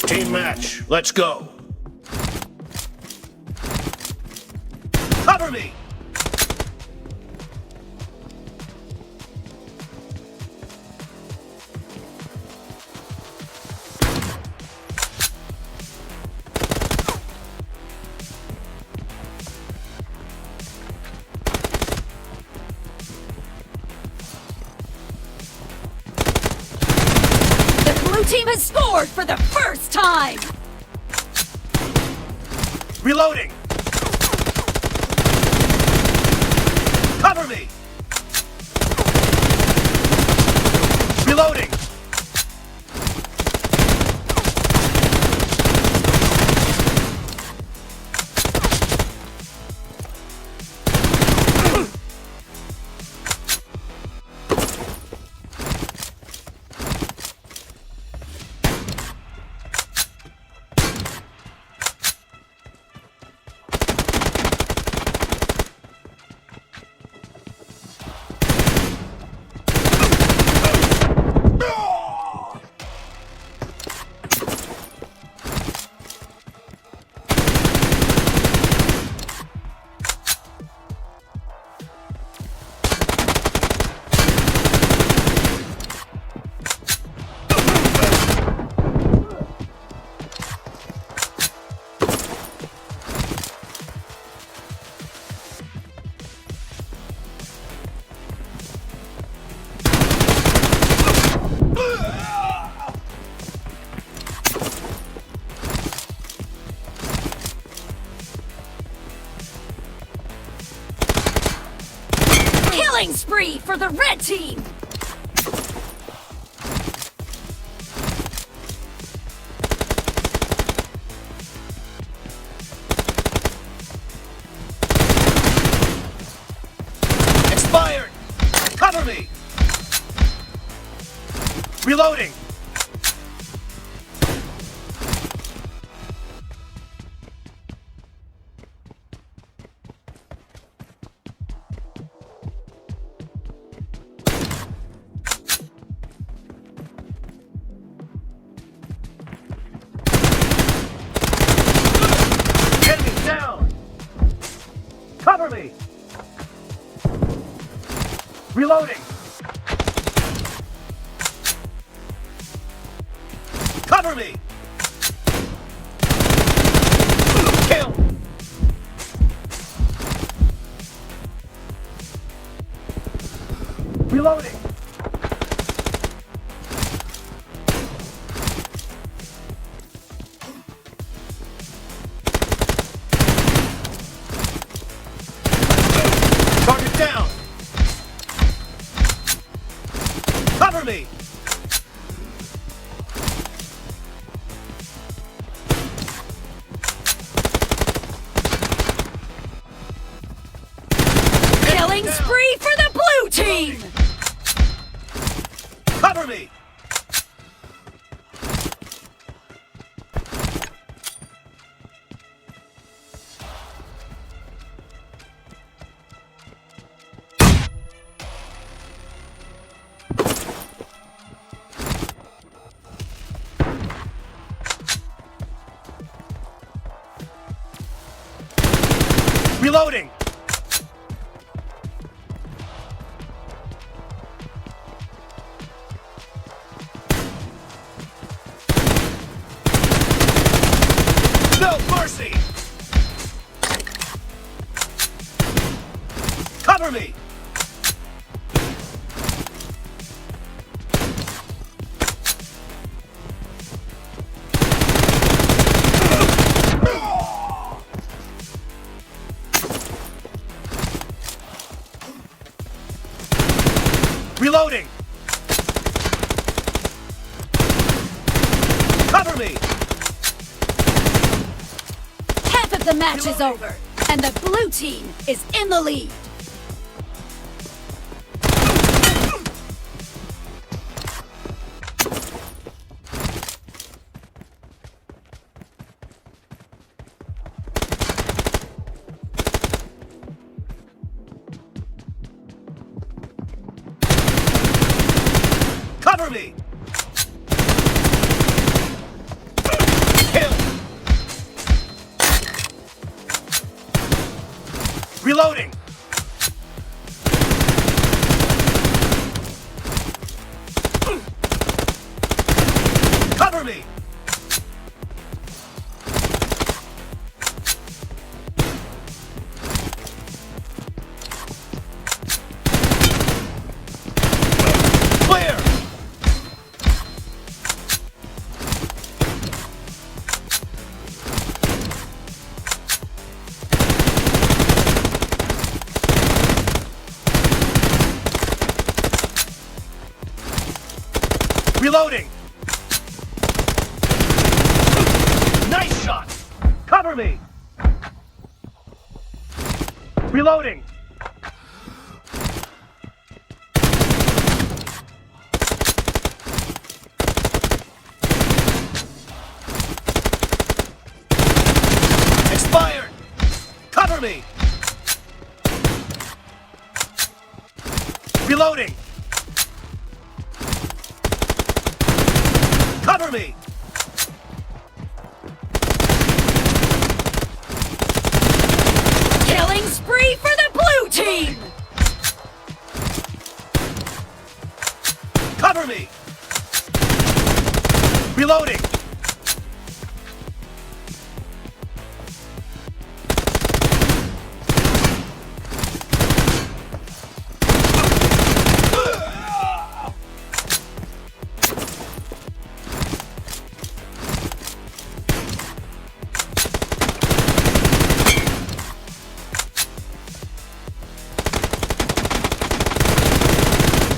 Team match, let's go. Cover me! Blue team has scored for the first time! Reloading! Cover me! Reloading! Killing spree for the red team! Expired! Cover me! Reloading! Enemy down! Cover me! Reloading! Cover me! Kill! Reloading! Target down! Cover me! Killing spree for the blue team! Cover me! Reloading! No mercy! Cover me! Reloading! Cover me! Half of the match is over, and the blue team is in the lead. Cover me! Kill! Reloading! Cover me! Clear! Reloading! Nice shot! Cover me! Reloading! Expired! Cover me! Reloading! Cover me! Killing spree for the blue team! Cover me! Reloading!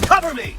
Cover me!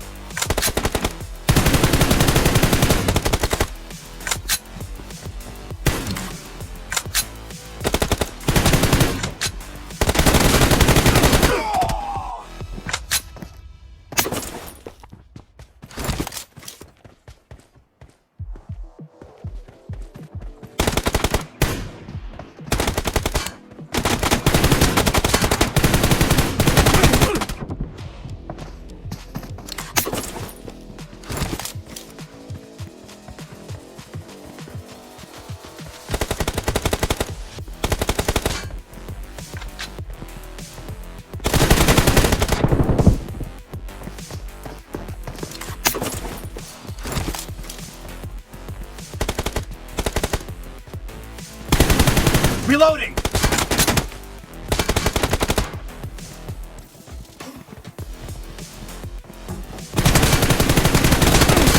Reloading!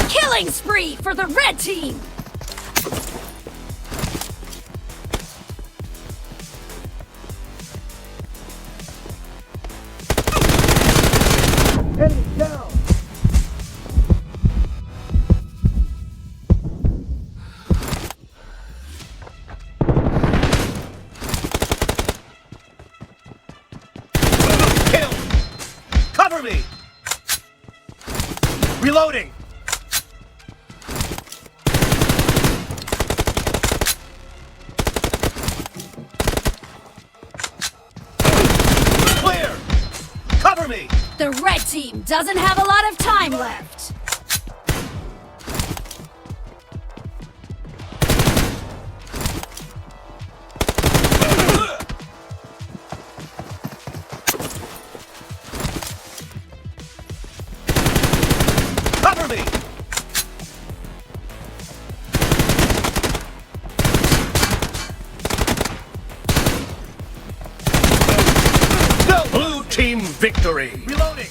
Killing spree for the red team! Enemy down! Kill! Cover me! Reloading! Clear! Cover me! The red team doesn't have a lot of time left. Cover me! No! Blue team victory! Reloading!